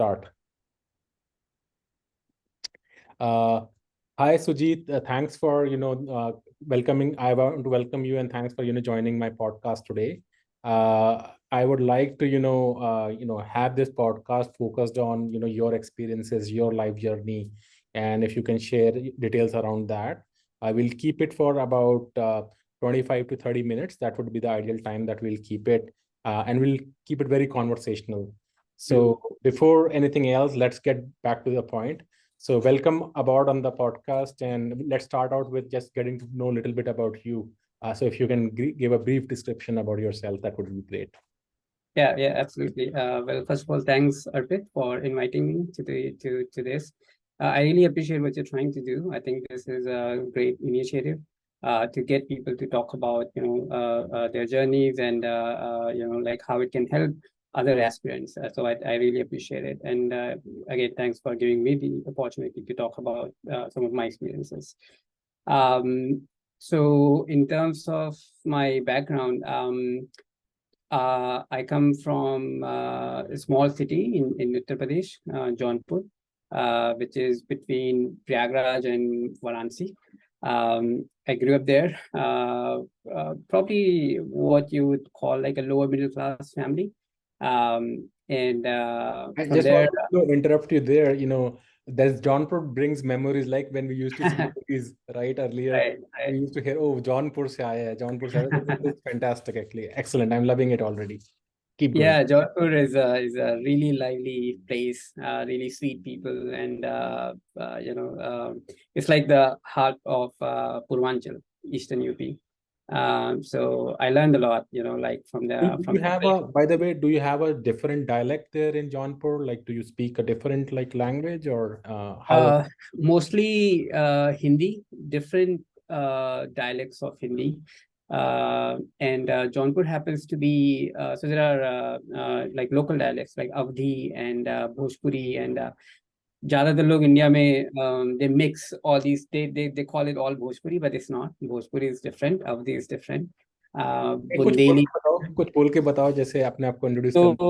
Start. Hi Sujit, thanks for welcoming. I want to welcome you and thanks for joining my podcast today. I would like to have this podcast focused on your experiences, your life journey, and if you can share details around that. I will keep it for about 25 to 30 minutes. That would be the ideal time that we'll keep it, and we'll keep it very conversational. So before anything else, let's get back to the point. So welcome aboard on the podcast, and let's start out with just getting to know a little bit about you. So if you can give a brief description about yourself, that would be great. Yeah, absolutely. Well, first of all, thanks, Arpit, for inviting me to this. I really appreciate what you're trying to do. I think this is a great initiative to get people to talk about their journeys and like how it can help other aspirants. So I really appreciate it. And again, thanks for giving me the opportunity to talk about some of my experiences. So in terms of my background, I come from a small city in Uttar Pradesh, Jaunpur, which is between Prayagraj and Varanasi. I grew up there, probably what you would call like a lower middle class family. And I from just there, want to interrupt you there. There's Jaunpur brings memories like when we used to see movies, right? Earlier, we used to hear, "Oh, Jaunpur se aaya hai, Jaunpur se aaya hai." It's fantastic, actually. Excellent. I'm loving it already. Keep going. Yeah, Jaipur is a really lively place, really sweet people, and it's like the heart of Purvanchal, Eastern UP. So I learned a lot, like from Do the you from have a, by the way, do you have a different dialect there in Jaunpur? Like, do you speak a different like language or how? mostly Hindi, different dialects of Hindi. And Jaunpur happens to be so there are like local dialects like Avdhi and Bhojpuri and ज़्यादातर लोग India में they mix all these they call it all Bhojpuri but it's not. Bhojpuri is different, Avdhi is different, Bundeli. कुछ बोल के बताओ जैसे अपने आप को इंट्रोड्यूस कर। तो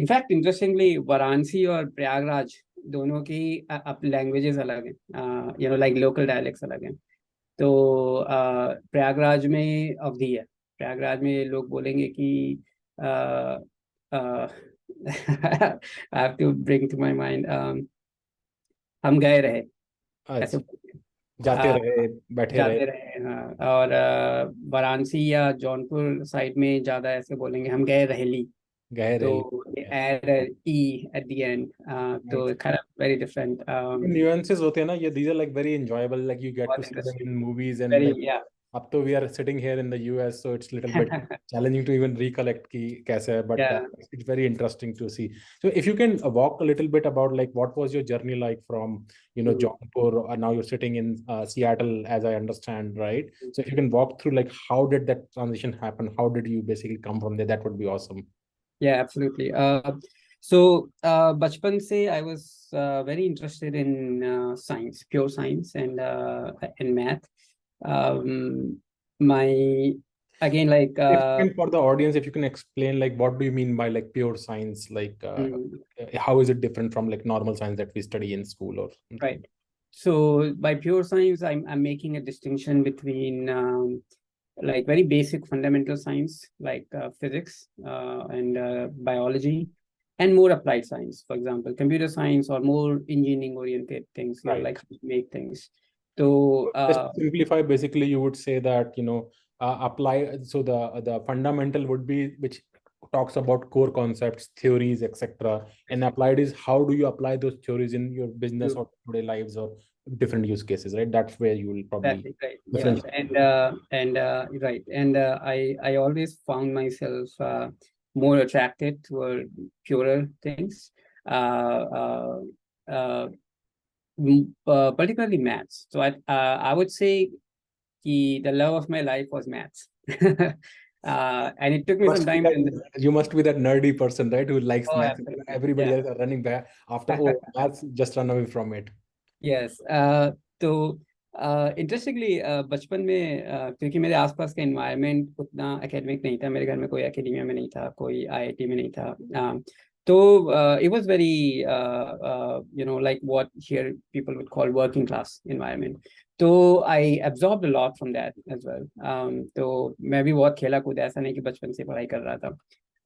इनफैक्ट इंटरेस्टिंगली वाराणसी और प्रयागराज दोनों की अब लैंग्वेजेस अलग हैं, लाइक लोकल डायलेक्ट्स अलग हैं। तो प्रयागराज में अवधि है। प्रयागराज में लोग बोलेंगे कि I have to bring to my mind, हम गए रहे, ऐसे जाते रहे, बैठे रहे। जाते रहे। हाँ, और वाराणसी या जौनपुर साइड में ज्यादा ऐसे बोलेंगे हम गए रहेली। गए रहे। तो add e at the end, तो kind of very different. Nuances होते हैं ना ये, these are like very enjoyable, like you get to बहुत see them interesting, in movies and very like yeah. अब तो we are sitting here in the US, so it's a little bit challenging to even recollect कि कैसे है, but Yeah. it's very interesting to see. So if you can walk a little bit about like what was your journey like from Jaunpur, and now you're sitting in Seattle, as I understand, right? So if you can walk through like how did that transition happen? How did you basically come from there? That would be awesome. Yeah, absolutely. So बचपन से I was very interested in science, pure science and math. My again like Explain for the audience, if you can explain like what do you mean by like pure science, like how is it different from like normal science that we study in school or something? Right. So by pure science, I'm making a distinction between like very basic fundamental science like physics and biology, and more applied science, for example computer science or more engineering oriented things, Right. like how to make things. So just to simplify, basically you would say that apply, so the fundamental would be which talks about core concepts, theories, etc., and applied is how do you apply those theories in your business or today lives or different use cases, right? That's where you will probably right. Yeah, right. And I always found myself more attracted toward purer things, particularly maths. So I would say the love of my life was maths. And it took me some time. You must be that nerdy person, right, who likes maths. Everybody else are running back after maths, just run away from it. Yes. तो interestingly बचपन में क्योंकि मेरे आसपास का environment उतना academic नहीं था, मेरे घर में कोई एकेडमिया में नहीं था, कोई आईआईटी में नहीं था, So it was very, like what here people would call working class environment. So I absorbed a lot from that as well. तो मैं भी बहुत खेला कूदा, ऐसा नहीं कि बचपन से पढ़ाई कर रहा था.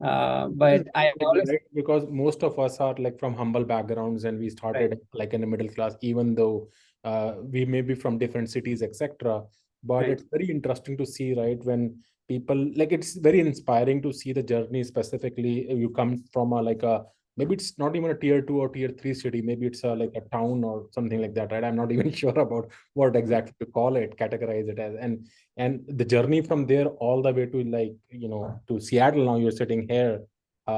Which is But I good, always right? Because most of us are like from humble backgrounds and we right, started like in the middle class, even though we may be from different cities, etc. But right. it's very interesting to see, right? When people like it's very inspiring to see the journey, specifically you come from a like a maybe it's not even a tier 2 or tier 3 city, maybe it's a like a town or something like that, right? I'm not even sure about what exactly to call it, categorize it as. And the journey from there all the way to like to Seattle, now you're sitting here,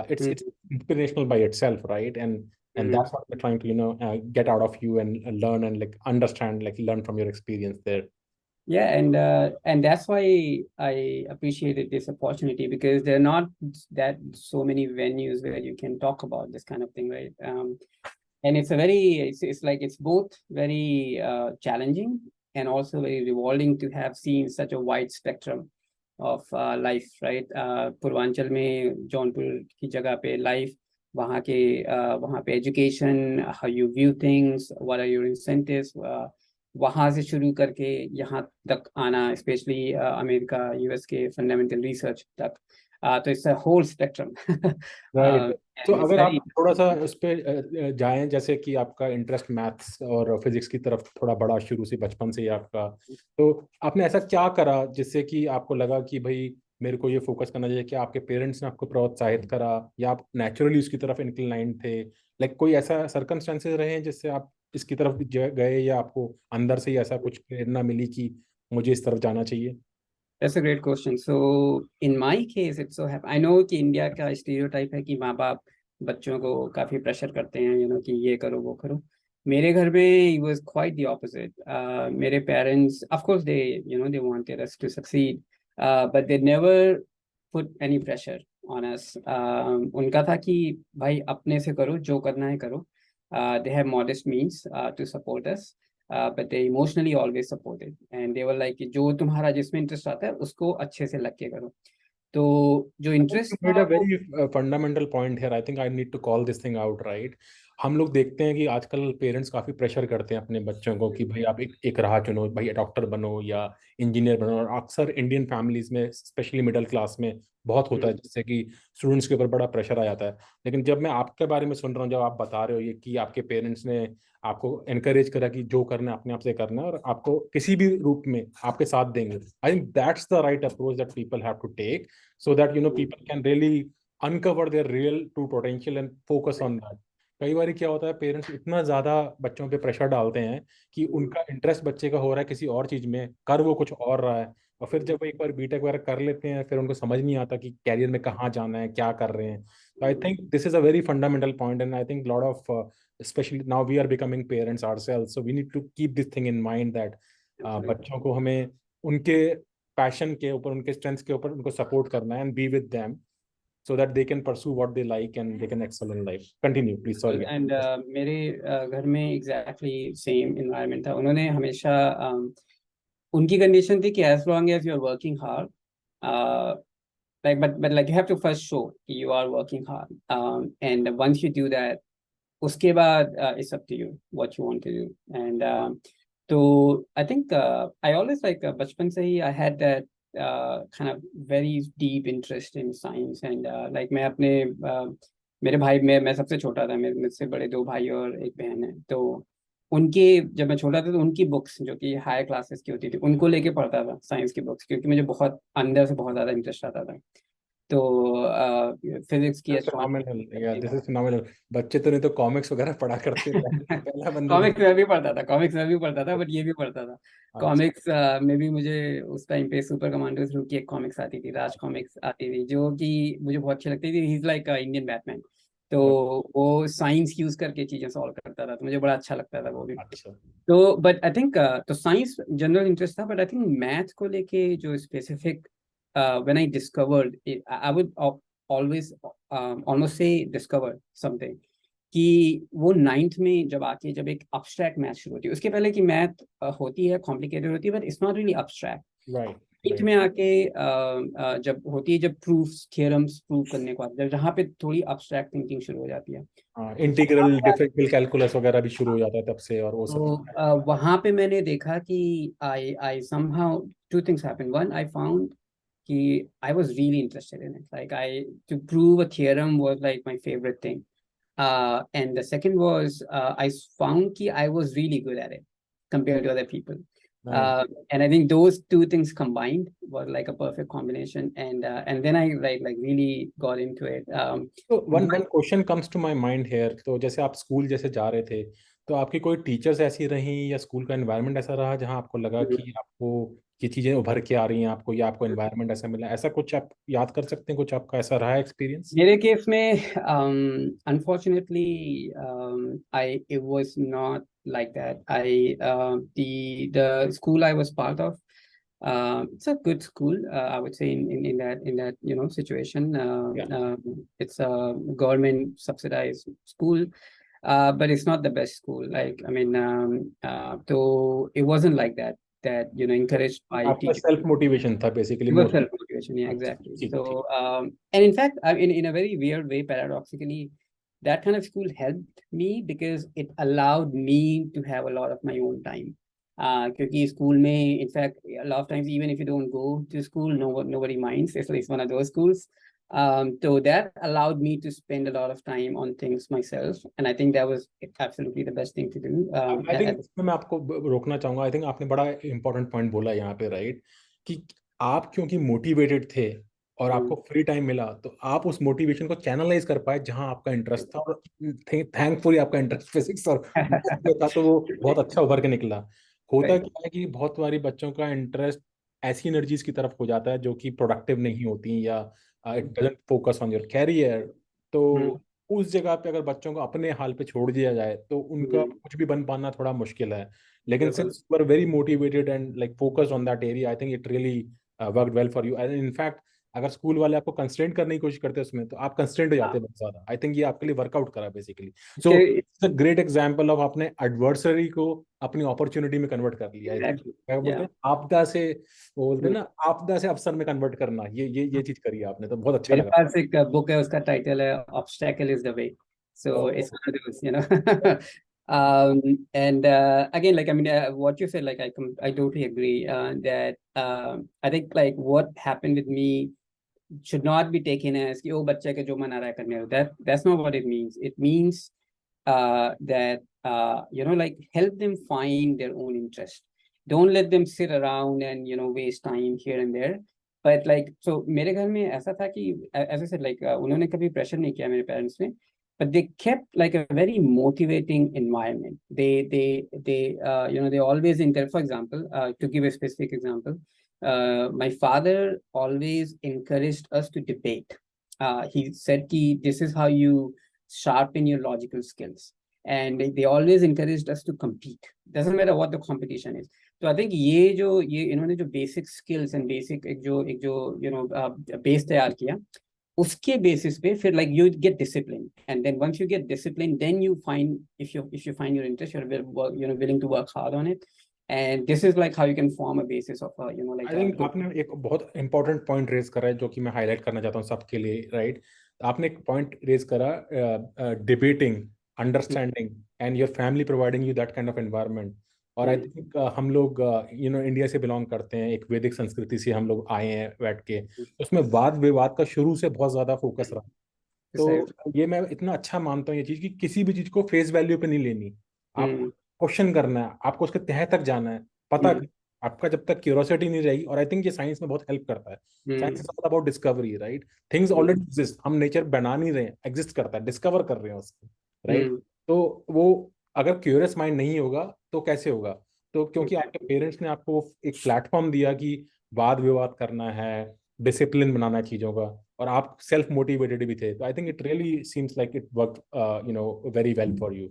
it's inspirational by itself, right? And Mm-hmm. that's what we're trying to get out of you and learn and like understand, like learn from your experience there. Yeah, and that's why I appreciated this opportunity, because there are not that so many venues where you can talk about this kind of thing, right? And it's like it's both very challenging and also very rewarding to have seen such a wide spectrum of life, right? Purvanchal में जौनपुर की जगह पे life, वहाँ पे education, how you view things, what are your incentives, वहाँ से शुरू करके यहाँ तक आना, स्पेशली अमेरिका यूएस के फंडामेंटल रिसर्च तक. तो it's a whole spectrum. Right. तो एंड इट्स अगर आप वेरी थोड़ा सा उस पे जाएं, जैसे कि आपका इंटरेस्ट मैथ्स और फिजिक्स की तरफ थोड़ा बड़ा शुरू से बचपन से ही आपका, तो आपने ऐसा क्या करा जिससे कि आपको लगा कि भाई मेरे को ये फोकस करना चाहिए? क्या आपके पेरेंट्स ने आपको प्रोत्साहित करा या आप नेचुरली उसकी तरफ इंक्लाइंड थे? लाइक कोई ऐसा सर्कमस्टेंसेस रहे हैं जिससे आप इसकी तरफ गए, या आपको अंदर से ही ऐसा कुछ प्रेरणा मिली कि मुझे इस तरफ जाना चाहिए? That's a great question. So in my case, it's so happen. I know कि इंडिया का स्टीरियोटाइप है कि माँ बाप बच्चों को काफी प्रेशर करते हैं, कि ये करो वो करो. मेरे घर में it was quite the opposite. मेरे parents, of course, they wanted us to succeed, but they never put any pressure on us. उनका था कि भाई अपने से करो, जो करना है करो. They have modest means to support us. But they emotionally always supported, and they were like कि जो तुम्हारा जिसमें इंटरेस्ट आता है उसको अच्छे से लग के करो. तो जो I think you interest made था a वो very fundamental point here. I think I need to call this thing out, right? हम लोग देखते हैं कि आजकल पेरेंट्स काफी प्रेशर करते हैं अपने बच्चों को कि भाई आप एक राह चुनो, भाई डॉक्टर बनो या इंजीनियर बनो. और अक्सर इंडियन फैमिलीज में, स्पेशली मिडिल क्लास में, बहुत होता है जिससे कि स्टूडेंट्स के ऊपर बड़ा प्रेशर आ जाता है. लेकिन जब मैं आपके बारे में सुन रहा हूँ, जब आप बता रहे हो ये कि आपके पेरेंट्स ने आपको एनकरेज करा कि जो करना है अपने आप से करना है और आपको किसी भी रूप में आपके साथ देंगे, I think that's the right approach that people have to take, so that people can really uncover their real true potential and focus on that. कई बार क्या होता है, पेरेंट्स इतना ज्यादा बच्चों पे प्रेशर डालते हैं कि उनका इंटरेस्ट बच्चे का हो रहा है किसी और चीज में, कर वो कुछ और रहा है, और फिर जब वो एक बार बीटेक वगैरह कर लेते हैं फिर उनको समझ नहीं आता कि कैरियर में कहाँ जाना है, क्या कर रहे हैं. तो I think this is a very fundamental point, and I think lot of especially now we are becoming parents ourselves, so we need to keep this thing in mind that बच्चों को हमें उनके पैशन के ऊपर, उनके strengths के ऊपर उनको सपोर्ट करना है, and be with them so that they can pursue what they like and they can excel in life. Continue please, sorry. And मेरे घर में एग्जैक्टली सेम इन्वायरमेंट था. उन्होंने हमेशा उनकी कंडीशन थी कि as long as you are working hard, like but like you have to first show you are working hard, and once you do that, उसके बाद it's up to you what you want to do. And so I think I always like बचपन से ही I had that kind of very deep interest in science. And like मैं अपने मेरे भाई मैं सबसे छोटा था, मेरे मुझसे बड़े दो भाई और एक बहन है. तो उनके जब मैं छोटा था तो उनकी बुक्स जो कि हाई क्लासेस की होती थी उनको लेके पढ़ता था, साइंस की बुक्स, क्योंकि मुझे बहुत अंदर से बहुत ज़्यादा इंटरेस्ट आता था. तो फिजिक्स की, phenomenal. Yeah, this is phenomenal. बच्चे तो नहीं तो कॉमिक्स वगैरह पढ़ा करते थे. पहला बंदा कॉमिक्स में भी पढ़ता था, कॉमिक्स में भी पढ़ता था, बट ये भी पढ़ता था. अच्छा. कॉमिक्स में भी मुझे उस टाइम पे सुपर कमांडो थ्रू की एक कॉमिक्स आती थी, राज कॉमिक्स आती थी, जो कि मुझे बहुत अच्छी लगती थी. He is like Indian Batman. तो वो साइंस यूज करके चीजें सॉल्व करता था, तो मुझे बड़ा अच्छा लगता था वो भी. अच्छा. तो बट आई थिंक तो साइंस जनरल इंटरेस्ट था, बट आई थिंक मैथ को लेके जो specific when I discovered, I would always almost से डिस्कवर समथिंग, कि वो नाइन्थ में जब आके जब एक अब्स्ट्रैक्ट मैथ शुरू होती है, उसके पहले की मैथ होती है, कॉम्प्लिकेटेड होती है, but it's not really abstract. Right. बीच में आके जब होती है, जब प्रूफ्स थ्योरम्स प्रूव करने को आते हैं, जहाँ पे थोड़ी अब्स्ट्रैक्ट थिंकिंग शुरू हो जाती है। हाँ, इंटीग्रल डिफरेंशियल कैलकुलस वगैरह भी शुरू हो जाता है तब से, और वो सब। तो वहां पे मैंने देखा कि आई somehow two things happened. One, I found कि I was really interested in it. Like to prove a theorem was like my favorite thing. And the second was I found कि I was really good at it compared to other people. Nice. And I think those two things combined was like a perfect combination. And then I like really got into it. तो one one question comes to my mind here. तो जैसे आप school जैसे जा रहे थे, तो आपकी कोई टीचर्स ऐसी रही या स्कूल का एनवायरनमेंट ऐसा रहा जहां आपको लगा कि आपको ये चीजें उभर के आ रही हैं आपको, या आपको एनवायरनमेंट ऐसा मिला, ऐसा कुछ आप याद कर सकते हैं? कुछ आपका ऐसा रहा है एक्सपीरियंस? मेरे केस में unfortunately I it was not like that. The school I was part of, it's a good school, I would say, in that situation. Yeah. It's a government subsidized school, but it's not the best school. Like I mean, so it wasn't like that encouraged by आपका teachers. Self motivation था basically It was more? self-motivation, yeah, अच्छा, exactly. ठीक ठीक। So, and in fact, in a very weird way, paradoxically, that kind of school helped me because it allowed me to have a lot of my own time. क्योंकि school में, in fact, a lot of times, even if you don't go to school, nobody minds. It's one of those schools. So that allowed me to spend a lot of time on things myself, and I think that was absolutely the best thing to do. I think इसमें मैं आपको रोकना चाहूंगा। I think आपने बड़ा important point बोला यहाँ पे, राइट? कि आप क्योंकि मोटिवेटेड थे और आपको फ्री टाइम मिला, तो आप उस मोटिवेशन को चैनलाइज कर पाए जहां आपका इंटरेस्ट था, और थैंकफुली आपका इंटरेस्ट फिजिक्स और मैथ्स में था, तो वो बहुत अच्छा उभर के निकला। होता Right. क्या है कि बहुत सारी बच्चों का इंटरेस्ट ऐसी एनर्जीज की तरफ हो जाता है जो कि प्रोडक्टिव नहीं होती, या it doesn't focus on your career. तो Hmm. उस जगह पे अगर बच्चों को अपने हाल पे छोड़ दिया जाए तो उनका कुछ भी बन पाना थोड़ा मुश्किल है। लेकिन बिल्कुल। Since you are very motivated and like focused on that area, I think it really worked well for you. And in fact अगर स्कूल वाले आपको कंस्ट्रेंट करने की कोशिश करते हैं उसमें, तो आप कंस्ट्रेंट हो जाते हैं बहुत ज्यादा। आई थिंक ये आपके लिए वर्कआउट करा basically. So it's a great example of आपने एडवर्सरी को अपनी अपॉर्चुनिटी में कन्वर्ट कर लिया। I think Exactly. क्या बोलते Yeah. हैं, आपदा से, वो बोलते हैं ना, आपदा से अवसर में कन्वर्ट करना, ये चीज करी आपने, तो बहुत अच्छा मेरे लगा। पास एक बुक है, उसका टाइटल है obstacle is the way. So it's one of those. And again, like I mean, what you said, like I totally agree that I think like what happened with me should not be taken as कि ओ बच्चे के जो मन आ रहा है करने दो. That's not what it means. It means that like help them find their own interest. Don't let them sit around and waste time here and there. But like so मेरे घर में ऐसा था कि as I said, like उन्होंने कभी pressure नहीं किया मेरे parents ने, but they kept like a very motivating environment. They always encourage. For example, to give a specific example, my father always encouraged us to debate. He said कि this is how you sharpen your logical skills, and they always encouraged us to compete. Doesn't matter what the competition is. तो I think ये इन्होंने जो basic skills and basic एक जो base तैयार किया, उसके बेसिस पे फिर like you get discipline, and then once you get discipline, then you find, if you find your interest, you're willing to work hard on it, and this is like how you can form a basis of like I think आपने एक बहुत important point raise करा है जो कि मैं highlight करना चाहता हूँ सबके लिए, राइट? आपने एक पॉइंट रेज करा, debating, understanding, and your family providing you that kind of environment. और आई थिंक हम लोग इंडिया से बिलोंग करते हैं, एक वैदिक संस्कृति से हम लोग आए हैं बैठ के, उसमें वाद विवाद का शुरू से बहुत ज्यादा फोकस रहा। तो ये मैं इतना अच्छा मानता हूँ ये चीज, कि किसी भी चीज को फेस वैल्यू पे नहीं लेनी, आप क्वेश्चन करना है, आपको उसके तह तक जाना है, पता आपका जब तक क्यूरोसिटी नहीं रहेगी। और आई थिंक ये साइंस में बहुत हेल्प करता है। Science is all about discovery, right? Things already exist, हम नेचर बना नहीं रहे हैं, एग्जिस्ट करता है, डिस्कवर कर रहे हैं उसको, राइट? तो वो अगर क्यूरियस माइंड नहीं होगा तो कैसे होगा? तो क्योंकि आपके पेरेंट्स ने आपको एक प्लेटफॉर्म दिया कि वाद विवाद करना है, डिसिप्लिन बनाना है चीजों का, और आप सेल्फ मोटिवेटेड भी थे, तो I think it really seems like it work very well for you.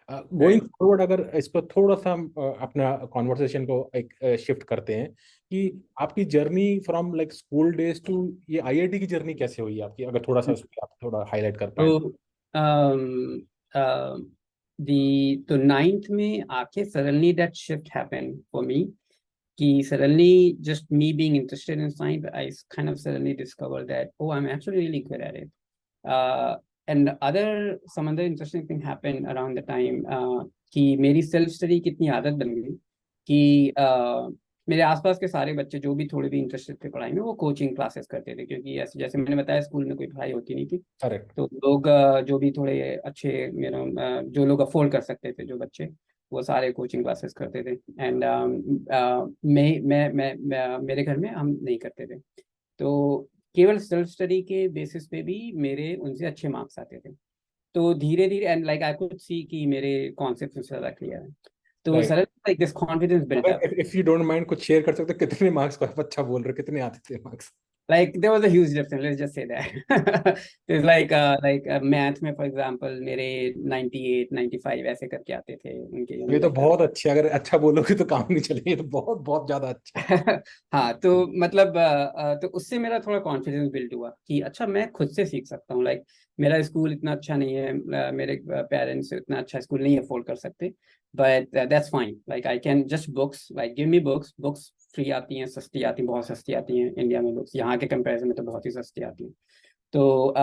Going forward, अगर इस पर थोड़ा सा हम अपना कॉन्वर्सेशन को एक शिफ्ट करते हैं, कि आपकी journey from like school days to ये आईआईटी की जर्नी कैसे हुई आपकी, अगर थोड़ा सा उस पर आप थोड़ा हाईलाइट कर पाए। तो दी तो नाइन्थ में आके suddenly that shift happened for me. कि suddenly just me being interested in science, I kind of suddenly discovered that, oh, I'm actually really good at it. uh, and some other interesting thing happened around the time, कि मेरी self study की इतनी आदत बन गई कि मेरे आसपास के सारे बच्चे जो भी थोड़े भी इंटरेस्टेड थे पढ़ाई में, वो कोचिंग क्लासेस करते थे, क्योंकि ऐसे जैसे मैंने बताया स्कूल में कोई पढ़ाई होती नहीं थी। करेक्ट। तो लोग जो भी थोड़े अच्छे जो लोग अफोर्ड कर सकते थे, जो बच्चे, वो सारे कोचिंग क्लासेस करते थे। एंड मेरे घर में हम नहीं करते थे। तो केवल सेल्फ स्टडी के बेसिस पे भी मेरे उनसे अच्छे मार्क्स आते थे। तो धीरे धीरे एंड लाइक आई कुड सी कि मेरे कॉन्सेप्ट मुझसे ज़्यादा क्लियर है। तो right. Sir like this confidence built up. अगर इफ यू डोंट माइंड कुछ शेयर कर सकते हो, कितने मार्क्स को आप अच्छा बोल रहे हो, कितने आते थे marks? Like there was a huge difference, let's just say that. There's like math में for example मेरे 98 95 ऐसे करके आते थे उनके, ये तो like बहुत अच्छे, अगर अच्छा बोलोगे तो काम नहीं चलेगा, ये तो बहुत बहुत ज्यादा अच्छा है। हाँ, तो मतलब तो उससे मेरा थोड़ा कॉन्फिडेंस बिल्ड हुआ कि अच्छा मैं खुद से सीख सकता हूँ। लाइक मेरा स्कूल इतना अच्छा नहीं है, मेरे पेरेंट्स इतना अच्छा स्कूल नहीं अफोर्ड कर सकते, but that's fine. Like I can just books, like give me books. Books free आती हैं, सस्ती आती हैं, बहुत सस्ती आती हैं इंडिया में बुक्स, यहाँ के कंपेरिजन में तो बहुत ही सस्ती आती हैं। तो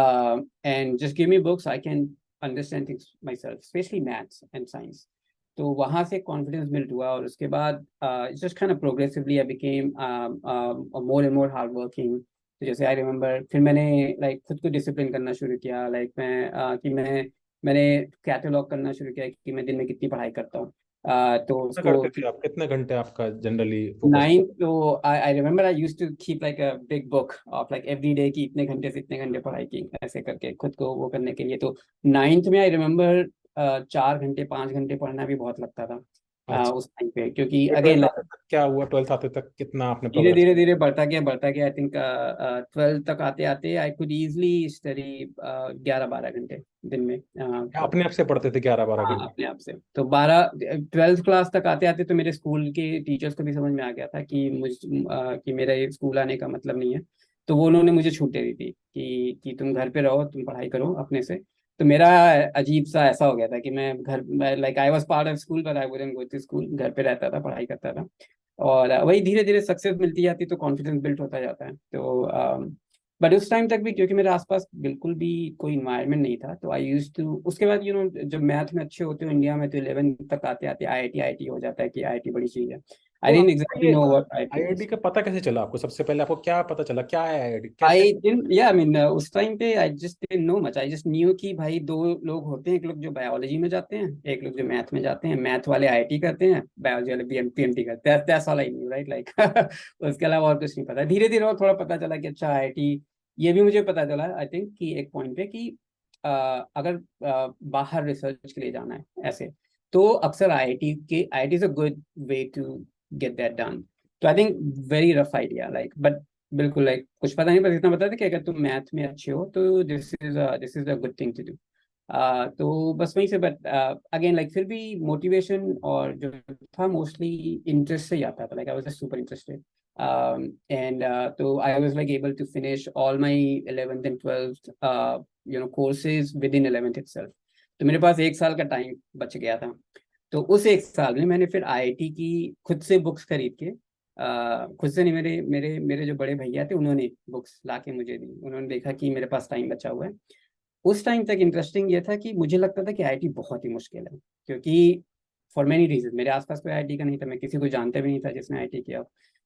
and just give me books, I can understand things my self, specially maths and science. तो वहां से कॉन्फिडेंस बिल्ड हुआ, और उसके बाद just kind of progressively I became more and more hard working. तो जैसे आई रिमेम्बर, फिर मैंने लाइक खुद को डिसिप्लिन करना शुरू किया। लाइक मैंने कैटलॉग करना शुरू किया कि मैं दिन में कितनी पढ़ाई करता हूँ। तो कितना उसको करते थे आप, कितने घंटे आपका जनरली फोकस? 9, तो I remember I used to keep like a big book of like every day की इतने घंटे से इतने घंटे पढ़ाई की, ऐसे करके खुद को वो करने के लिए। तो 9th में आई रिमेम्बर 4 घंटे 5 घंटे पढ़ना भी बहुत लगता था अच्छा। उस टाइम पे, क्योंकि फिर अगेन 12th आते तक क्या हुआ? 12th आते तक कितना आपने धीरे प्रोग्रेस? धीरे धीरे बढ़ता गया। आई थिंक 12th तक आते आते आई कुड इजली स्टडी 11 12 घंटे दिन में for अपने आप से पढ़ते थे 11 12 घंटे? हाँ, अपने आप से। तो 12th क्लास तक आते आते तो मेरे स्कूल के टीचर्स को भी समझ में आ गया था कि कि मेरा ये स्कूल आने का मतलब नहीं है। तो वो उन्होंने मुझे छूट दे दी थी कि तुम घर पे रहो, तुम पढ़ाई करो अपने से। तो मेरा अजीब सा ऐसा हो गया था कि मैं घर, like I was part of school but I wouldn't go to school. घर पे रहता था, पढ़ाई करता था। और वही धीरे धीरे सक्सेस मिलती जाती, तो कॉन्फिडेंस बिल्ड होता जाता है। तो बट उस टाइम तक भी क्योंकि मेरे आसपास बिल्कुल भी कोई इन्वायरमेंट नहीं था, तो आई यूज टू, उसके बाद जब मैथ में अच्छे होते हो इंडिया में, तो 11 तक आते आते आईआईटी हो जाता है कि आईआईटी बड़ी चीज है। आई तो डिडंट आपको एग्जैक्टली ये know what IIT IIT was. का पता कैसे चला आपको? सबसे पहले आपको क्या पता चला, क्या है आईआईटी कैसे? आई डिडंट, या आई मीन उस टाइम पे I just didn't know much. I just new कि भाई दो लोग होते हैं, एक लोग जो बायोलॉजी में जाते हैं, एक लोग जो मैथ में जाते हैं। मैथ वाले आईआईटी करते हैं, बायोलॉजी वाले पीएमटी करते हैं। That's all I knew, right? Like उसके अलावा और कुछ नहीं पता। धीरे धीरे और थोड़ा पता चला कि अच्छा आईआईटी, ये भी मुझे पता चला आई थिंक कि एक पॉइंट पे कि अगर बाहर रिसर्च के लिए जाना है ऐसे, तो अक्सर IIT is a good way to get that done. तो I think very rough idea, like but बिल्कुल लाइक कुछ पता नहीं, बस इतना पता था कि अगर तुम मैथ में अच्छे हो तो this is a good thing to do. तो बस वहीं से, बट अगेन लाइक फिर भी मोटिवेशन और जो था मोस्टली इंटरेस्ट से ही आता था। Like I was just super interested and तो I was like able to finish all my 11th and 12th courses within 11th itself। तो मेरे पास 1 साल का टाइम बच गया था। तो उस 1 साल में मैंने फिर आईआईटी की खुद से बुक्स खरीद के, खुद से नहीं, मेरे मेरे मेरे जो बड़े भैया थे उन्होंने बुक्स ला के मुझे दी। उन्होंने देखा कि मेरे पास टाइम बचा हुआ है। उस टाइम तक इंटरेस्टिंग ये था कि मुझे लगता था कि आईआईटी बहुत ही मुश्किल है, क्योंकि फॉर मेनी रीजन मेरे आसपास कोई आईआईटी का नहीं था, मैं किसी को जानता भी नहीं था जिसने आईआईटी किया।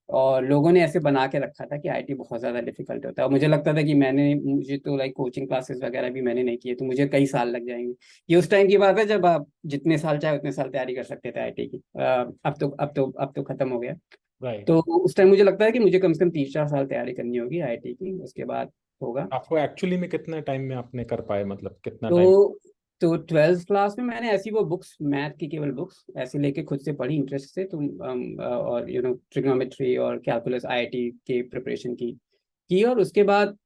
और लोगों ने ऐसे बना के रखा था कि आईआईटी बहुत ज़्यादा डिफिकल्ट होता है, और मुझे लगता था कि मुझे तो लाइक कोचिंग क्लासेस वगैरह भी मैंने नहीं किए, तो मुझे कई साल लग जाएंगे। ये उस टाइम की बात है जब आप जितने साल चाहे उतने साल तैयारी कर सकते थे आईआईटी की। अब तो खत्म हो गया। राइट। तो उस टाइम मुझे लगता है कि मुझे कम से कम 3 4 साल तैयारी करनी होगी आईआईटी की, उसके बाद होगा। आपको एक्चुअली में कितने टाइम में आपने कर पाए, मतलब कितना टाइम? तो 12th क्लास में मैंने ऐसी वो बुक्स, मैथ की केवल बुक्स ऐसे लेके खुद से पढ़ी इंटरेस्ट से। तुम और ट्रिग्नोमेट्री और कैलकुलस आईआईटी के प्रिपरेशन की। और उसके बाद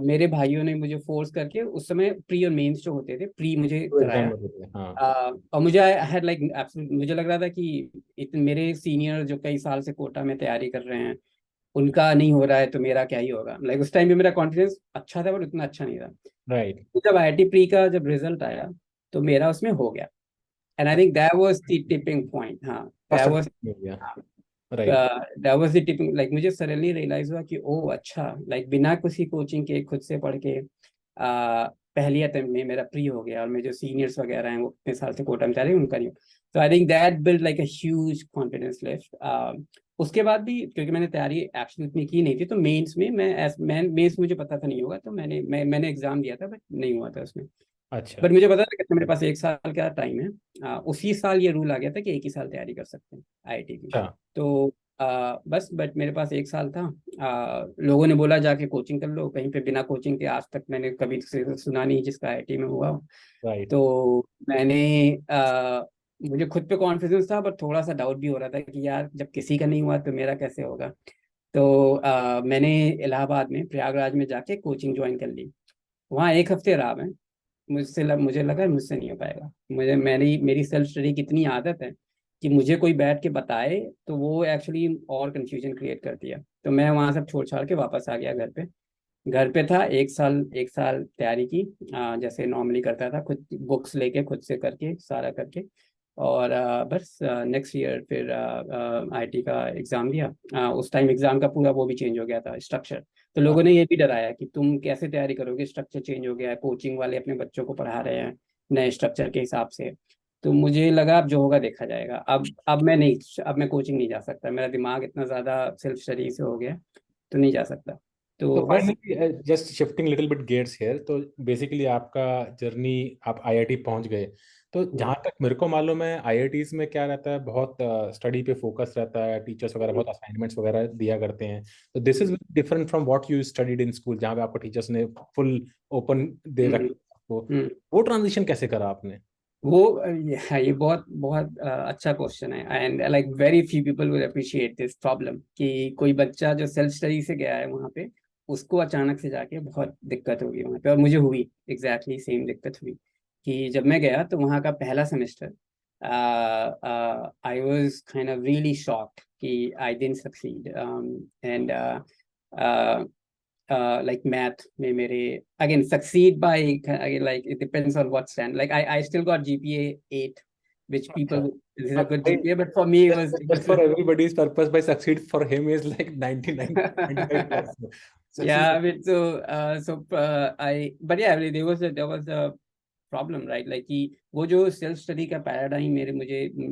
मेरे भाइयों ने मुझे फोर्स करके, उस समय प्री और मेंस जो होते थे, प्री मुझे तो एग्जाम कराया। में देते हैं, हाँ। और मुझे हैड लाइक मुझे लग रहा था कि इतने मेरे सीनियर जो कई साल से कोटा में तैयारी कर रहे हैं, उनका नहीं हो रहा है तो मेरा क्या ही होगा। लाइक उस टाइम पे मेरा कॉन्फिडेंस अच्छा था, पर उतना अच्छा नहीं था। राइट। तो जब आईआईटी प्री का जब रिजल्ट आया, तो मेरा उसमें हो गया। And I think that was the tipping point. हाँ, दैट फर्स्ट वाज। हो गया। Right. that was the tipping, like मुझे सडनली रियलाइज हुआ कि ओ अच्छा, लाइक बिना किसी कोचिंग के खुद से पढ़ के पहली अटेम्प्ट में मेरा प्री हो गया, और मेरे जो सीनियर्स वगैरह हैं वो इतने साल से कोटा में जा रहे हैं उनका नहीं। तो I think that build like a huge confidence lift. उसके बाद भी क्योंकि मैंने तैयारी एक्चुअली इतनी की नहीं थी, तो मेंस में मैं मेंस मुझे पता था नहीं होगा, तो मैंने एग्जाम दिया था बट नहीं हुआ था उसमें। अच्छा। बट मुझे पता था कि मेरे पास 1 साल का टाइम है। उसी साल ये रूल आ गया था कि एक ही साल तैयारी कर सकते हैं आईआईटी की। अच्छा। तो बस बट मेरे पास 1 साल था। लोगों ने बोला जाके कोचिंग कर लो कहीं पे, बिना कोचिंग के आज तक मैंने कभी से सुना नहीं जिसका आईआईटी में हुआ हो। राइट। तो मैंने मुझे खुद पे कॉन्फिडेंस था, बट थोड़ा सा डाउट भी हो रहा था कि यार जब किसी का नहीं हुआ तो मेरा कैसे होगा। तो मैंने इलाहाबाद में प्रयागराज में जाके कोचिंग ज्वाइन कर ली। वहाँ 1 हफ्ते रहा मैं। मुझे लगा मुझसे नहीं हो पाएगा। मेरी मेरी सेल्फ स्टडी की इतनी आदत है कि मुझे कोई बैठ के बताए तो वो एक्चुअली और कंफ्यूजन क्रिएट करती है। तो मैं वहाँ सब छोड़ छाड़ के वापस आ गया घर पे। घर पे था 1 साल तैयारी की, जैसे नॉर्मली करता था, खुद बुक्स लेके खुद से करके सारा करके। और बस नेक्स्ट ईयर फिर आईटी का एग्ज़ाम दिया। उस टाइम एग्ज़ाम का पूरा वो भी चेंज हो गया था स्ट्रक्चर। तो लोगों ने ये भी डराया कि तुम कैसे तैयारी करोगे, स्ट्रक्चर चेंज हो गया है, कोचिंग वाले अपने बच्चों को पढ़ा रहे हैं नए स्ट्रक्चर के हिसाब से। तो मुझे लगा अब जो होगा देखा जाएगा। अब मैं कोचिंग नहीं जा सकता, मेरा दिमाग इतना ज़्यादा सेल्फ स्टडी से हो गया, तो नहीं जा सकता। तो तो बस। Finally just shifting little bit gets here, तो बेसिकली आपका जर्नी, आप आईआईटी पहुंच गए। तो जहाँ तक मेरे को मालूम है आईआईटीज में क्या रहता है, बहुत स्टडी पे फोकस रहता है, टीचर्स वगैरह बहुत असाइनमेंट्स वगैरह दिया करते हैं। तो this is different from what you studied in school, जहाँ पे आपको टीचर्स ने फुल ओपन दे हम्म, रखा आपको। हम्म। वो ट्रांजिशन कैसे करा आपने? वो ये बहुत बहुत अच्छा क्वेश्चन है, and like very few people will appreciate this problem कि कोई बच्चा जो सेल्फ स्टडी से गया है वहाँ पे, उसको अचानक से जाके बहुत दिक्कत होगी वहाँ पे। और मुझे हुई एग्जैक्टली सेम दिक्कत हुई कि जब मैं गया तो वहाँ का पहला semester I was kind of really shocked कि I didn't succeed. And like math में मेरे again succeed by again, like it depends on what stand, like I still got GPA 8, which अच्छा। people, this is a अब good भाई, GPA, but for me it just was for everybody's purpose, by succeed for him is like 99 95 plus. Succeed. yeah, I mean, I but yeah, I mean, there was a problem, right, like कि वो जो self study का paradigm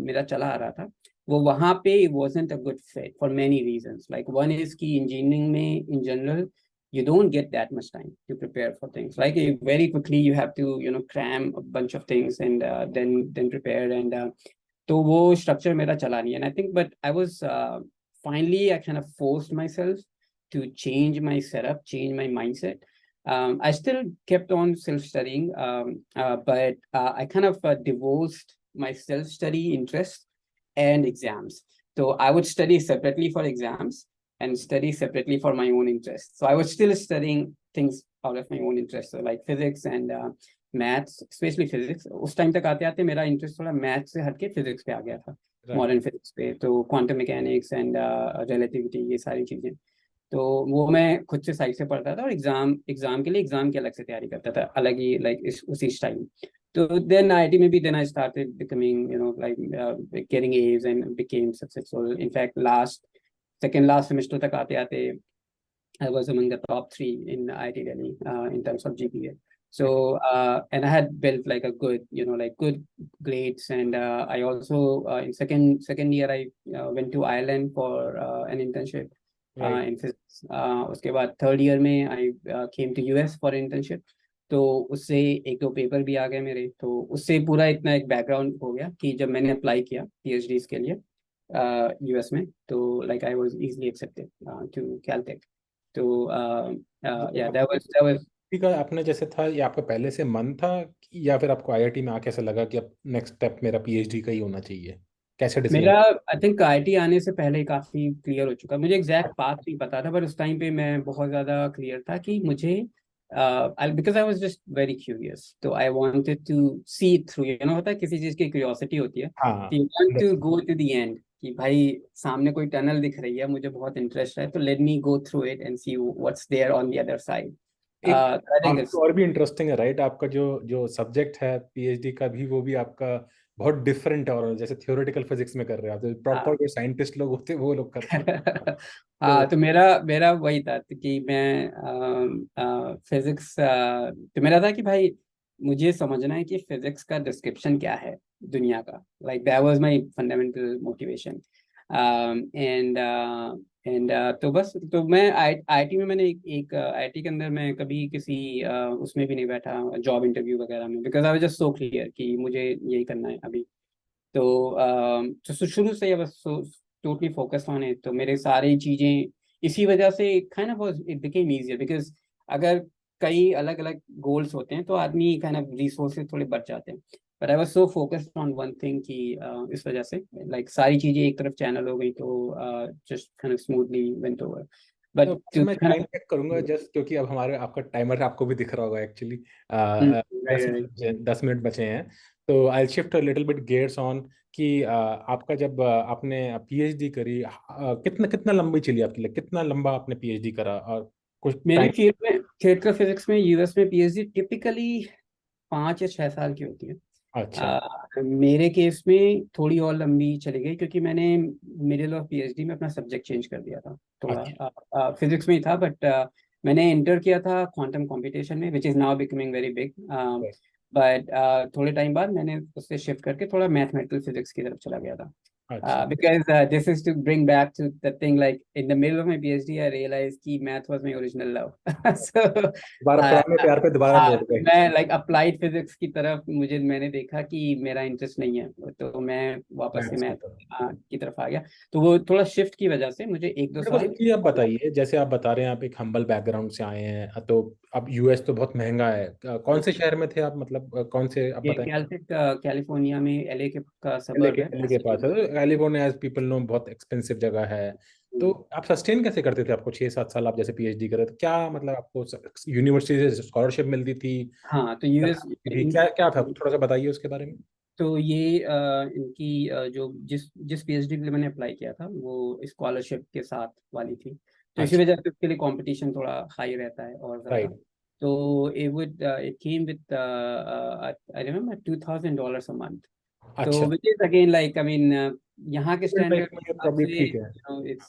मेरा चला आ रहा था, वो वहाँ पे wasn't a good fit for many reasons. Like one is कि इंजीनियरिंग में in general you don't get that much time to prepare for things. Like very quickly you have to cram a bunch of things and then prepare, and तो वो structure मेरा चला नहीं। And I think but I was finally I kind of forced myself to change my setup, change my mindset. I still kept on self-studying, but I kind of divorced my self-study interest and exams. So I would study separately for exams and study separately for my own interest. So I was still studying things out of my own interest, so like physics and maths, especially physics. उस time तक आते आते मेरा interest थोड़ा math से हटके physics पे आ गया था, Right. मॉडर्न फिजिक्स पे। तो क्वांटम मैकेनिक्स एंड रिलेटिविटी, ये सारी चीजें, तो वो मैं खुद से साइड से पढ़ता था, और एग्जाम के लिए एग्जाम की अलग से तैयारी करता था, अलग ही लाइक उसी स्टाइल। तो देन आईआईटी में भी then I started becoming like getting edge and became successful. In fact second last semester तक आते आते I was among the top 3 in IIT Delhi in terms of GPA. So and I had built like a good, like good grades, and I also in second year I went to Ireland for an internship Right. in physics. उसके बाद third year में I came to US for internship. तो उससे एक दो paper भी आ गए मेरे, तो उससे पूरा इतना एक बैकग्राउंड हो गया कि जब मैंने अप्लाई किया PhDs के लिए यूएस में, तो like I was easily accepted to Caltech. तो या दैट वाज का आपने जैसे था, ये आपका पहले से मन था या फिर आपको आईआईटी में आके ऐसा लगा कि अब नेक्स्ट स्टेप मेरा पीएचडी का ही होना चाहिए? कैसे मेरा, डिसीजन? आई थिंक आईआईटी आने से पहले ही काफी क्लियर हो चुका। मुझे एग्जैक्ट पाथ नहीं पता था, पर उस टाइम पे मैं बहुत ज्यादा क्लियर था कि मुझे because I was just very curious, तो I wanted to see through, होता है किसी चीज की क्यूरियोसिटी होती है, हाँ। तो you want to go to the end, कि भाई सामने कोई टनल दिख रही है, मुझे बहुत इंटरेस्ट है, तो let me go through it and see what's there on the other side. एक आई थिंक बात तो और भी इंटरेस्टिंग है, राइट? आपका जो जो सब्जेक्ट है पीएचडी का भी, वो भी आपका बहुत डिफरेंट है, और जैसे थियोरेटिकल फिजिक्स में कर रहे हो आप, तो प्रॉपर जो साइंटिस्ट लोग होते हैं वो लोग करते हैं। तो हाँ, तो मेरा मेरा वही था कि मैं फिजिक्स, तो मेरा था कि भाई मुझे समझना है कि फिजिक्स का डिस्क्रिप्शन क्या है दुनिया का, like that was my fundamental motivation. And and तो बस, तो मैं आईटी में, मैंने एक आईटी के अंदर मैं कभी किसी उसमें भी नहीं बैठा जॉब इंटरव्यू वगैरह में, because I was just so clear कि मुझे यही करना है अभी। तो शुरू से बस टोटली फोकस्ड ऑन इट, तो मेरे सारी चीजें इसी वजह से kind of it became easier, because अगर कई अलग अलग गोल्स होते हैं तो आदमी काइंड ऑफ रिसोर्सेज थोड़े बच जाते हैं, but I was so focused on one thing कि इस वजह से लाइक सारी चीजें एक तरफ चैनल हो गई, तो just kind of smoothly went over. तो बट अब मैं टाइम चेक करूंगा जस्ट, क्योंकि अब हमारे आपका टाइमर आपको भी दिख रहा होगा एक्चुअली, दस राइट। मिनट 10 मिनट बचे हैं। तो I shift little bit gears on कि आपका जब आपने पीएचडी करी, कितना कितना लंबी चली आपके लिए, कितना लंबा आपने पीएचडी करा, और कुछ मेरी टाइम? फील्ड में थिएटर फिजिक्स में यूएस में पीएचडी टिपिकली 5 या 6 साल की होती है। अच्छा। मेरे केस में थोड़ी और लंबी चली गई, क्योंकि मैंने मिडिल ऑफ पीएचडी में अपना सब्जेक्ट चेंज कर दिया था अच्छा। थोड़ा। फिजिक्स में ही था, बट मैंने इंटर किया था क्वांटम कंप्यूटेशन में, which is now becoming very big. But थोड़े टाइम बाद मैंने उससे शिफ्ट करके थोड़ा मैथमेटिकल फिजिक्स की तरफ चला गया था। अच्छा। Because this is to bring back to the thing, like in the middle of my PhD I realized कि math was my original love. So दोबारा uh, पुराने प्यार पे दोबारा हाँ, लौट तो गए। मैं लाइक अप्लाइड फिजिक्स की तरफ, मैंने देखा कि मेरा इंटरेस्ट नहीं है, तो मैं वापस से मैथ्स की मैथ तरफ। की तरफ आ गया। तो वो थोड़ा शिफ्ट की वजह से मुझे एक दो मेरे को साल एक चीज आप बताइए, जैसे आप बता रहे हैं आप एक हम्बल बैकग्राउंड से आए हैं, तो अब यूएस तो बहुत महंगा है, कौन से शहर में थे आप, मतलब कौन से आप ये बताएं? कैलिफोर्निया में एलए के का एलए सबर्ब के है। एलए के पास है, तो कैलिफोर्निया एज पीपल नो बहुत एक्सपेंसिव जगह है। तो आप सस्टेन कैसे करते थे? आपको 6-7 साल आप जैसे पीएचडी करे, तो क्या मतलब आपको यूनिवर्सिटी से स्कॉलरशिप मिलती थी, हाँ, तो या यूएस भी क्या क्या था, थोड़ा सा बताइए उसके बारे में। तो ये इनकी जो जिस जिस पीएचडी के लिए मैंने अप्लाई किया था वो स्कॉलरशिप के साथ वाली थी, तो इसी अच्छा। वजह से उसके लिए कंपटीशन थोड़ा हाई रहता है और ज़्यादा। राइट। तो it came with I remember $2,000 a month. तो अच्छा। Which is again like I mean यहाँ के स्टूडेंट लाइफ स्टैंडर्ड के में हिसाब प्रॉब्लम से ठीक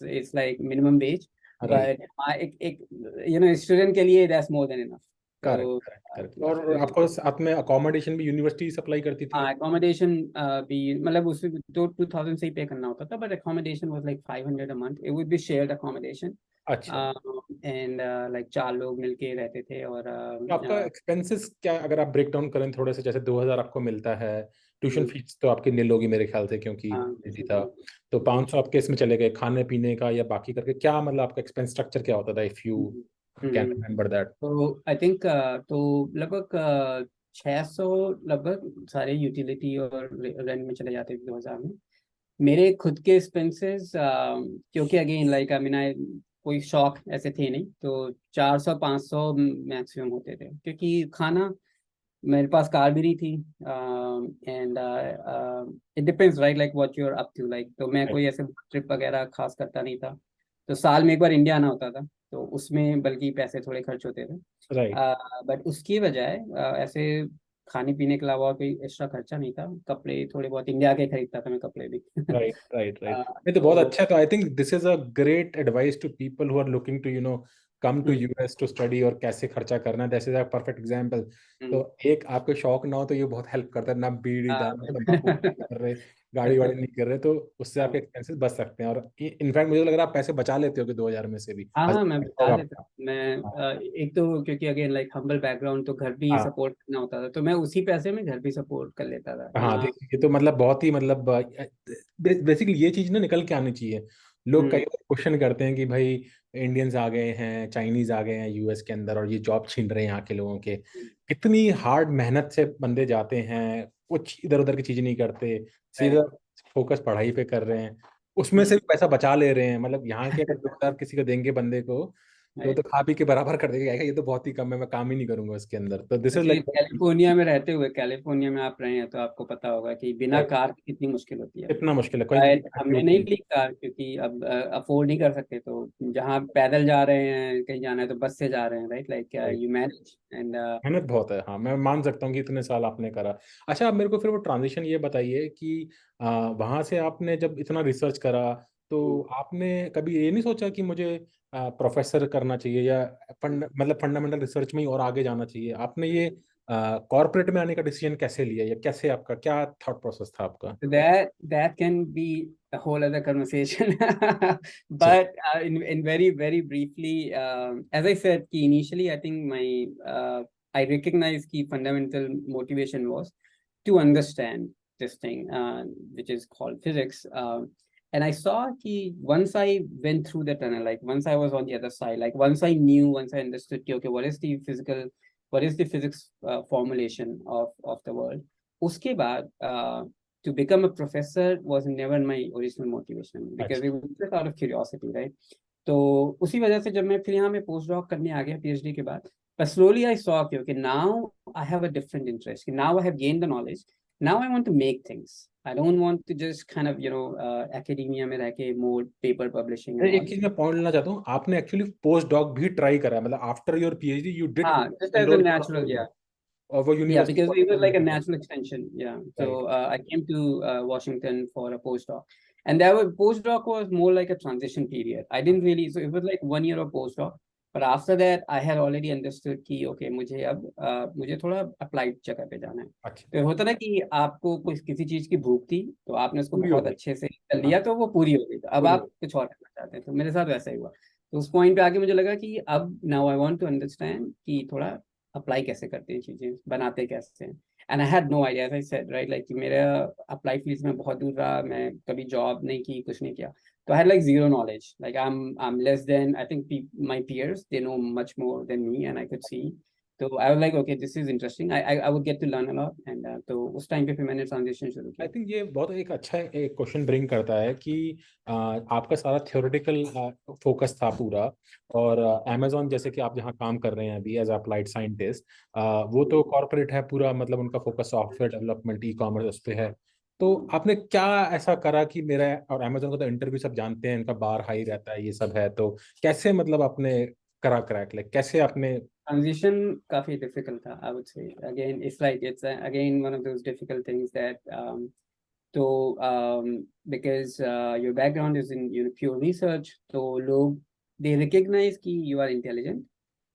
है। It's like minimum wage, right. But एक एक स्टूडेंट के लिए that's more than enough. Correct, तो करेक्ट, करेक्ट। और आपको साथ में अकोमोडेशन भी यूनिवर्सिटी सप्लाई करती थी? हाँ, अकोमोडेशन भी मतलब उसमें तो 2,000 से ही पे करना होता था, but accommodation was like 500 a month. It would be shared accommodation, अच्छा। एंड लाइक 4 लोग मिलके रहते थे। और तो आपका एक्सपेंसेस क्या, अगर आप ब्रेक डाउन करें थोड़े से, जैसे 2000 आपको मिलता है, ट्यूशन फीस तो आपकी नील होगी मेरे ख्याल से, क्योंकि हाँ, पीजी था। तो 500 आपके इसमें चले गए, खाने पीने का या बाकी करके, क्या मतलब आपका एक्सपेंस स्ट्रक्चर क्या होता था, if you can remember that? तो आई थिंक तो लगभग 600 लगभग सारे यूटिलिटी और रेंट में चले जाते थे 2000 में। मेरे खुद के एक्सपेंसेस, क्योंकि again like I mean I कोई शौक ऐसे थे नहीं, तो 400-500 मैक्सिमम होते थे, क्योंकि खाना, मेरे पास कार भी नहीं थी। And it depends right, like what you are up to, like तो मैं कोई ऐसे ट्रिप वगैरह खास करता नहीं था। तो साल में एक बार इंडिया आना होता था, तो उसमें बल्कि पैसे थोड़े खर्च होते थे। राइट, बट उसकी बजाय ऐसे खाने पीने के अलावा कोई एक्स्ट्रा खर्चा नहीं था। कपड़े थोड़े बहुत इंडिया के खरीदता था मैं, कपड़े भी। Right, right, right. नहीं तो बहुत तो अच्छा है। तो I think this is a great advice to people who are looking to come to hmm, US to study, और कैसे खर्चा करना है। This is a perfect example. तो हम्म, एक आपके शौक ना हो तो ये बहुत हेल्प करता है, ना बीड़ी हाँ, दारू तंबाकू नहीं कर रहे, गाड़ी वाड़ी नहीं कर रहे, तो उससे आपके हाँ, एक्सपेंसेस बच सकते हैं। और इनफैक्ट मुझे लग रहा है आप पैसे बचा लेते हो कि 2000 में से भी हाँ, हाँ, मैं बता 1000 लेता आपका। हूँ। मैं हाँ। एक तो क्योंकि अगेन लाइक हम्बल बैकग्राउंड, तो घर भी हाँ। सपोर्ट करना होता था, तो मैं उसी पैसे में घर भी सपोर्ट कर लेता था। हाँ, देखिए, ये तो मतलब बहुत ही मतलब बेसिकली ये चीज ना निकल के आनी चाहिए। लोग कई हम्म, बार क्वेश्चन करते हैं कि भाई इंडियंस आ गए हैं, चाइनीज आ गए हैं यूएस के अंदर, और ये जॉब छीन रहे हैं यहाँ के लोगों के। कितनी हार्ड मेहनत से बंदे जाते हैं, कुछ इधर उधर की चीज नहीं करते, सीधा करेक्ट। फोकस पढ़ाई पे कर रहे हैं, उसमें से भी पैसा बचा ले रहे हैं। मतलब यहाँ के अगर 2000 किसी को देंगे बंदे को, तो खा पी के बराबर कर देगा, ये तो बहुत ही कम है, मैं काम ही नहीं करूंगा इसके अंदर। तो this is actually like California में रहते हुए, कैलिफोर्निया में आप रहे हैं तो आपको पता होगा कि बिना कार के कितनी मुश्किल होती है। कितना मुश्किल है, कोई शायद हमने कम्यूट नहीं नहीं। ली कार क्योंकि अब अफोर्ड नहीं कर सकते, तो जहाँ पैदल जा रहे हैं, कहीं जाना है तो बस से जा रहे हैं, right, like you manage and मेहनत बहुत है, हाँ मैं मान सकता हूँ कि इतने साल आपने करा। अच्छा, आप मेरे को फिर वो ट्रांजिशन ये बताइए कि वहां से आपने जब इतना रिसर्च करा, तो आपने कभी ये नहीं सोचा कि मुझे प्रोफेसर करना चाहिए या मतलब फंडामेंटल रिसर्च में ही और आगे जाना चाहिए? आपने ये कॉर्पोरेट में आने का डिसीजन कैसे लिया, या कैसे, आपका क्या थॉट प्रोसेस था आपका? that can be a whole other conversation. चल। But in very briefly, as I said, ki initially I think my I recognized the fundamental motivation was to understand this thing, which is called physics. And I saw ki once I went through the tunnel, like once I was on the other side, like once I knew, once I understood, ki, okay, what is the physics formulation of the world. उसके बाद to become a professor was never my original motivation because अच्छा। it was just out of curiosity, right? तो उसी वजह से जब मैं फिर यहाँ में पोस्ट डॉक करने आ गया PhD के बाद, but slowly I saw कि okay, now I have a different interest. Now I have gained the knowledge. Now I want to make things. I don't want to just kind of academia में रह के more paper publishing and एक all. चीज मैं point लेना चाहता हूँ, आपने एक्चुअली पोस्ट डॉक भी ट्राई करा है, मतलब after your PhD you did हाँ, just as a enrol natural, yeah. और वो Yeah, because it was like a university. natural extension. Yeah. Right. So I came to Washington for a postdoc. And that was postdoc was more like a transition period. I didn't really, so it was like 1 year of postdoc. But after that, I had already understood कि okay, मुझे थोड़ा applied जगह पे जाना है। अच्छा। तो होता ना कि आपको कोई किसी चीज की भूख थी, तो आपने उसको पूरी हो बहुत गई। अच्छे से कर हाँ, लिया, तो वो पूरी हो गई, तो अब पूरी हो आप कुछ और करना चाहते हैं। तो मेरे साथ वैसा ही हुआ। तो उस पॉइंट पे आके मुझे लगा कि अब now I want to understand कि थोड़ा अप्लाई कैसे करते हैं चीजें, बनाते कैसे हैं। And I had no idea, as I said, right, like कि मेरा अप्लाई फील्ड में बहुत दूर रहा, मैं कभी जॉब नहीं की, कुछ नहीं किया। तो I had like zero knowledge, like I am less than I think my peers, they know much more than me and I could see. तो I was like okay, this is interesting, I would get to learn a lot. And तो उस time पे फिर मैंने transition शुरू आई किया। Think ये बहुत एक अच्छा एक क्वेश्चन ब्रिंग करता है कि आपका सारा थ्योरेटिकल फोकस था पूरा, और अमेजोन जैसे कि आप जहाँ काम कर रहे हैं अभी एज अप्लाइड साइंटिस्ट, वो तो कॉर्पोरेट है पूरा, मतलब उनका focus software development, e commerce उस पे है। तो आपने क्या ऐसा करा कि मेरा, और अमेजोन का तो इंटरव्यू सब जानते हैं, इनका बार हाई रहता है, ये सब है, तो कैसे मतलब आपने करा क्रैक, लाइक कैसे आपने? Transition काफी difficult था, I would say. Again, it's like it's again one of those difficult things that तो because your background is in pure research, तो लोग they recognize कि you are intelligent,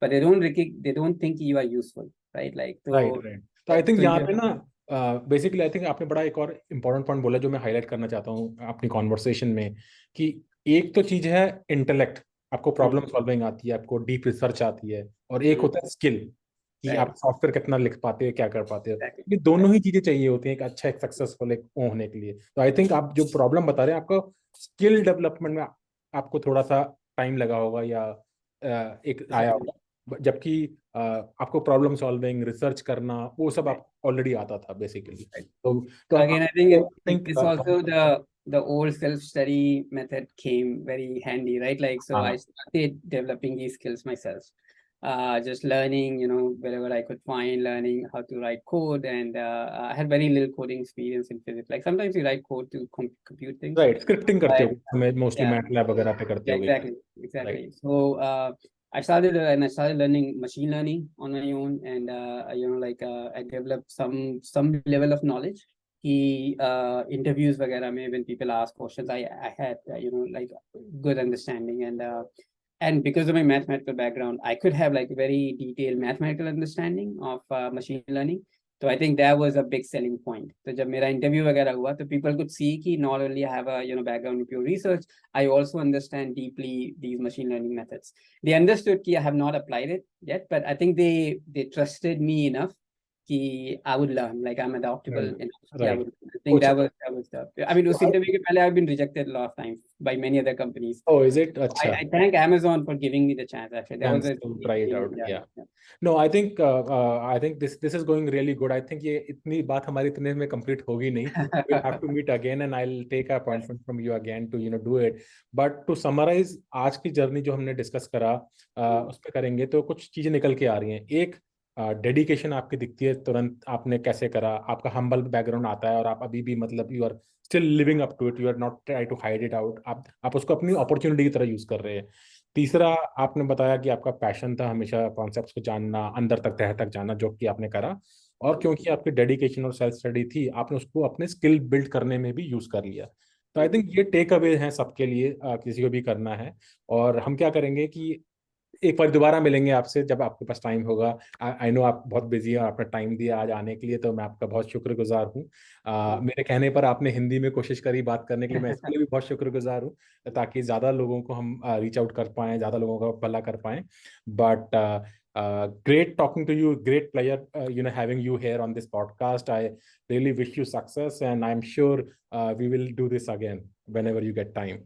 but they don't think you are useful, right? Like right तो right. तो I think तो यहाँ you पे ना बेसिकली आई थिंक आपने बड़ा एक और इम्पोर्टेंट पॉइंट बोला जो मैं हाईलाइट करना चाहता हूँ अपनी कॉन्वर्सेशन में, कि एक तो चीज है इंटेलेक्ट, आपको प्रॉब्लम सॉल्विंग आती है, आपको डीप रिसर्च आती है, और एक होता है स्किल, कि आप right, सॉफ्टवेयर कितना लिख पाते हो, क्या कर पाते हो। exactly, ये दोनों ही चीजें चाहिए होती हैं एक अच्छा, एक सक्सेसफुल एक होने के लिए। तो आई थिंक आप जो प्रॉब्लम बता रहे हैं, आपको स्किल डेवलपमेंट में आपको थोड़ा सा टाइम लगा होगा, या एक आया exactly. होगा, जबकि आपको प्रॉब्लम सॉल्विंग, रिसर्च करना, वो सब आप ऑलरेडी आता था बेसिकली। तो Again, I think think it's also the old self-study method came very handy, right? Like, so I हाँ started developing these skills myself. Just learning, wherever I could find, learning how to write code, and I had very little coding experience in physics. Like sometimes you write code to compute things, right, scripting करते but हो mostly yeah, MATLAB वगैरह पे करते yeah, होगे। Right. exactly. So I started learning machine learning on my own, and I developed some level of knowledge. He interviews वगैरह में when people ask questions, I had like good understanding, and because of my mathematical background, I could have like very detailed mathematical understanding of machine learning. So I think that was a big selling point. So जब मेरा interview वगैरह हुआ, तो people could see कि not only I have a background in pure research, I also understand deeply these machine learning methods. They understood कि I have not applied it yet, but I think they trusted me enough कि I would learn, like I'm adaptable enough. I Right. think अच्छा, that was the. I mean, उस interview के पहले I've been rejected a lot of times by many other companies. oh, is it? अच्छा. I thank Amazon for giving me the chance. Actually, that was Chance a to try it out. yeah, Yeah. yeah. No, I think this is going really good. I think ये इतनी बात हमारी इतने में complete होगी नहीं. We'll have to meet again, and I'll take an appointment from you again to do it. But to summarize, आज की जर्नी जो हमने डिस्कस करा उस पे करेंगे तो कुछ चीजें निकल के आ रही हैं. एक डेडिकेशन आपकी दिखती है तुरंत, आपने कैसे करा, आपका हम्बल बैकग्राउंड आता है और आप अभी भी मतलब you are still living up to it, you are not try to hide it out, आप उसको अपनी अपॉर्चुनिटी की तरह यूज कर रहे हैं. तीसरा, आपने बताया कि आपका पैशन था हमेशा कॉन्सेप्ट्स को जानना, अंदर तक तह तक जानना, जो कि आपने करा, और क्योंकि आपकी डेडिकेशन और सेल्फ स्टडी थी, आपने उसको अपने स्किल बिल्ड करने में भी यूज कर लिया. तो आई थिंक ये टेक अवे हैं सबके लिए, किसी को भी करना है. और हम क्या करेंगे कि एक बार दोबारा मिलेंगे आपसे जब आपके पास टाइम होगा. आई नो आप बहुत बिजी हैं, आपने टाइम दिया आज आने के लिए, तो मैं आपका बहुत शुक्रगुजार हूँ. मेरे कहने पर आपने हिंदी में कोशिश करी बात करने के लिए, मैं इसके लिए भी बहुत शुक्रगुजार हूँ, ताकि ज़्यादा लोगों को हम रीच आउट कर पाएँ, ज़्यादा लोगों का भला कर पाएँ. But great talking to you, great pleasure having you here on this podcast. I really wish you success, and I'm sure we will do this again whenever you get time.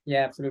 Yeah, absolutely.